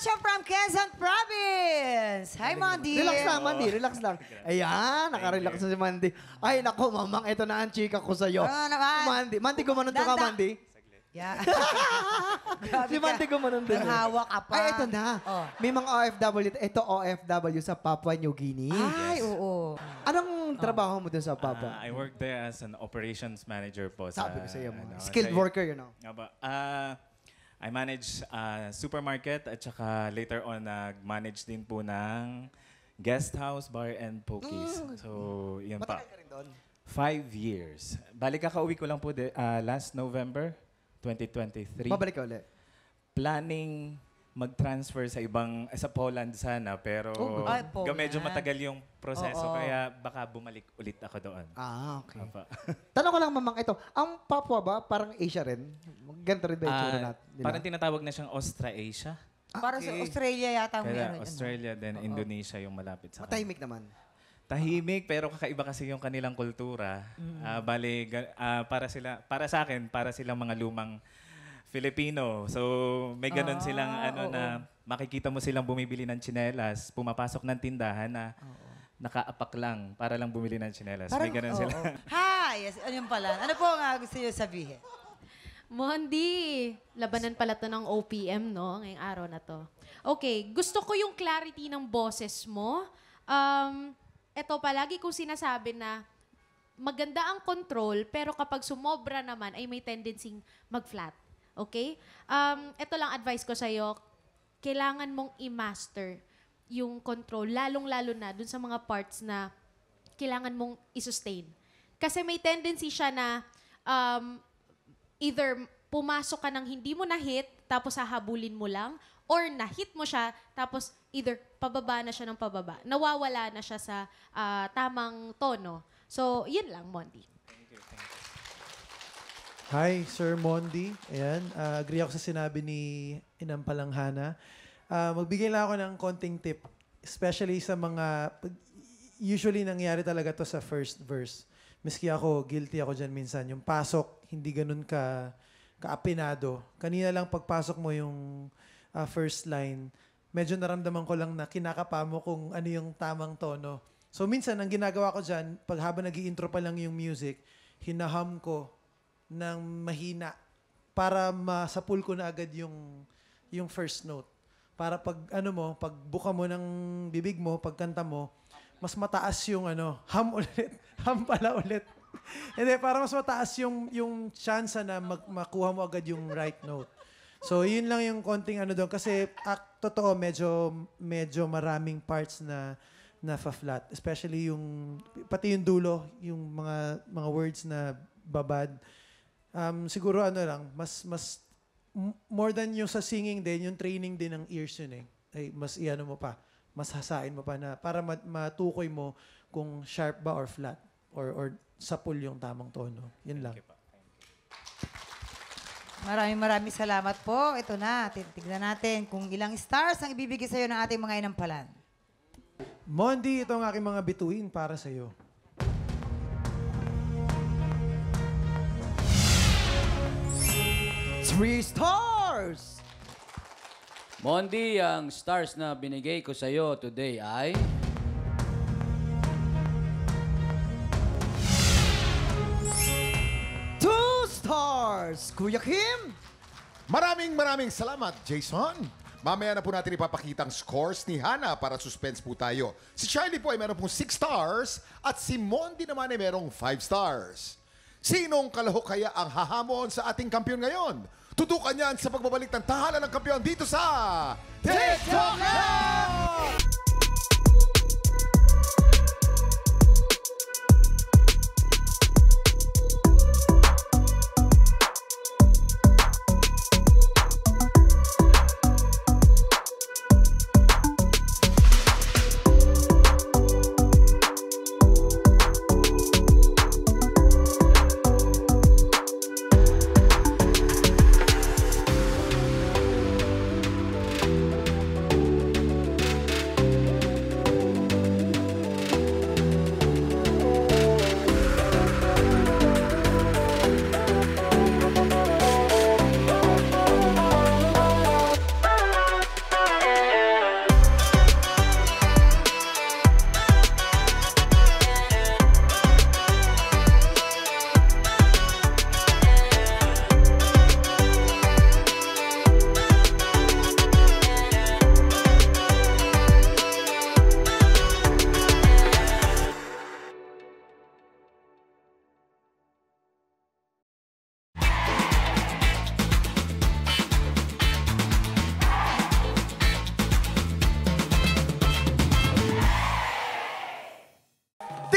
Concha from Quezon Province. Hi, Mandy. Relax lang, Mandy. Relax lang. Ayan, nakarelax na si Mandy. Ay, naku, mamang, ito na ang chika ko sa'yo. Oo naman. Mandy, gumanon ka, Danda. Mandy. Yeah. Si Mandy gumanon din. Naghawak ka pa. Ay, ito na. Oh. May mga OFW. Ito OFW sa Papua New Guinea. Ay, oo. Anong trabaho mo dun sa Papua? I work there as an operations manager po. Sabi ko sa, sa'yo, ano, skilled sa- worker, you know. Nga ba? I manage supermarket at saka later on nag-manage din po ng guest house, bar, and pokies. So, yun pa. Matagal ka rin doon? 5 years. Balik kakauwi ko lang po last November 2023. Babalik ka ulit. Planning mag-transfer sa Poland sana, pero Ay, Poland. medyo matagal yung proseso, Oo. kaya baka bumalik ulit ako doon. Ah, okay. Apa. Tanong ko lang, mamang, ito. Ang Papua ba, parang Asia rin? Ganito rin ba yung tsura natin? nila? Parang tinatawag na siyang Austra-Asia. Para sa Australia yata ang Kaya meron. Australia, then Indonesia yung malapit sa kanila. Matahimik naman. Tahimik, pero kakaiba kasi yung kanilang kultura. Para sa akin, para silang mga lumang Filipino. So, may ganun silang na makikita mo silang bumibili ng tsinelas, pumapasok ng tindahan na nakaapak lang para lang bumili ng tsinelas. May ganun sila. Hi! Yes, ano yung pala? Ano po nga gusto niyo sabihin? Mondi, labanan pala to ng OPM, no? Ngayong araw na to. Okay, gusto ko yung clarity ng boses mo. Ito, palagi kong sinasabi na maganda ang control, pero kapag sumobra naman, ay may tendency mag-flat. Okay? Ito lang advice ko sa'yo, kailangan mong i-master yung control, lalong-lalo na dun sa mga parts na kailangan mong i-sustain. Kasi may tendency siya na either pumasok ka ng hindi mo na-hit, tapos hahabulin mo lang, or na-hit mo siya, tapos either pababa na siya ng pababa. Nawawala na siya sa tamang tono. So, yun lang, Mondi. Hi, Sir Mondi. Ayan, agree ako sa sinabi ni Inang Palanghana. Magbigay lang ako ng konting tip, especially sa mga, usually nangyari talaga to sa first verse. Miski ako, guilty ako dyan minsan. Yung pasok, hindi ganun kaapinado. Kanina lang pagpasok mo yung first line, medyo naramdaman ko lang na kinakapa mo kung ano yung tamang tono. So minsan, ang ginagawa ko dyan, pag habang nag-i-intro pa lang yung music, hinaham ko ng mahina para masapul ko na agad yung first note. Para pag pag buka mo ng bibig mo, pagkanta mo, mas mataas yung ham ulit. Ham pala ulit. Hindi, para mas mataas yung chance na makuha mo agad yung right note. So, yun lang yung konting doon. Kasi, totoo, medyo maraming parts na fa-flat. Especially pati yung dulo, yung mga words na babad. Siguro lang, mas more than yung sa singing din, yung training din ng ears yun eh. Ay, mas mo pa, mas hasain mo pa na para matukoy mo kung sharp ba or flat or sapul yung tamang tono. Yun lang. Maraming salamat po. Ito na, titignan natin kung ilang stars ang ibibigay sa'yo ng ating mga inampalan. Mondi, ito ang aking mga bituin para sa'yo. Three stars! Mondi, ang stars na binigay ko sa'yo today ay... Two stars! Kuya Kim! Maraming salamat, Jason. Mamaya na po natin ipapakita ang scores ni Hana para suspense po tayo. Si Charlie po ay meron pong 6 stars at si Mondi naman ay merong 5 stars. Sinong kalahok kaya ang hahamon sa ating kampiyon ngayon? Tutukan yan sa pagbabalik ng tahanan ng kampiyon dito sa TikTok Live!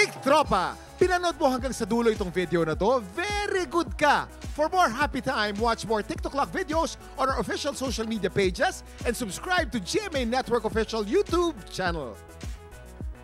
Big Tropa! Pinanood mo hanggang sa dulo itong video na to? Very good ka! For more happy time, watch more TikTok Clock videos on our official social media pages and subscribe to GMA Network official YouTube channel.